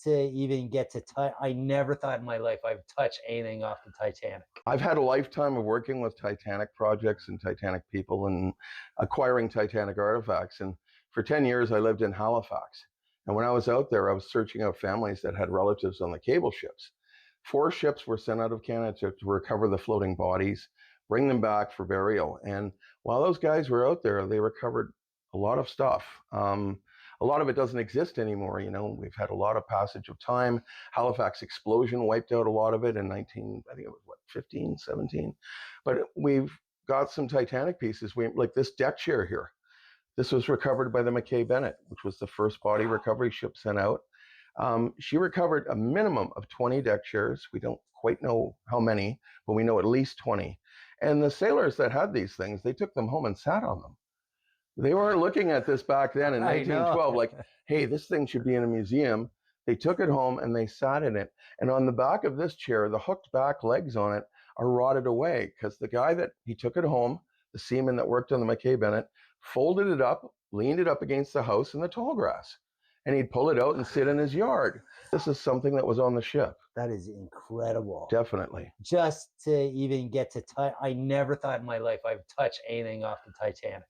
to even get to touch. I never thought in my life I'd touch anything off the Titanic. I've had a lifetime of working with Titanic projects and Titanic people and acquiring Titanic artifacts. And for 10 years, I lived in Halifax. And when I was out there, I was searching out families that had relatives on the cable ships. 4 ships were sent out of Canada to recover the floating bodies, bring them back for burial. And while those guys were out there, they recovered a lot of stuff. A lot of it doesn't exist anymore. You know, we've had a lot of passage of time. Halifax explosion wiped out a lot of it in I think it was 15, 17. But we've got some Titanic pieces. Like this deck chair here. This was recovered by the Mackay-Bennett, which was the first body recovery ship sent out. She recovered a minimum of 20 deck chairs. We don't quite know how many, but we know at least 20. And the sailors that had these things, they took them home and sat on them. They weren't looking at this back then in 1912 like, hey, this thing should be in a museum. They took it home and they sat in it. And on the back of this chair, the hooked back legs on it are rotted away because the guy that he took it home, the seaman that worked on the Mackay-Bennett, folded it up, leaned it up against the house in the tall grass. And he'd pull it out and sit in his yard. This is something that was on the ship. That is incredible. Definitely. Just to even get to touch. I never thought in my life I'd touch anything off the Titanic.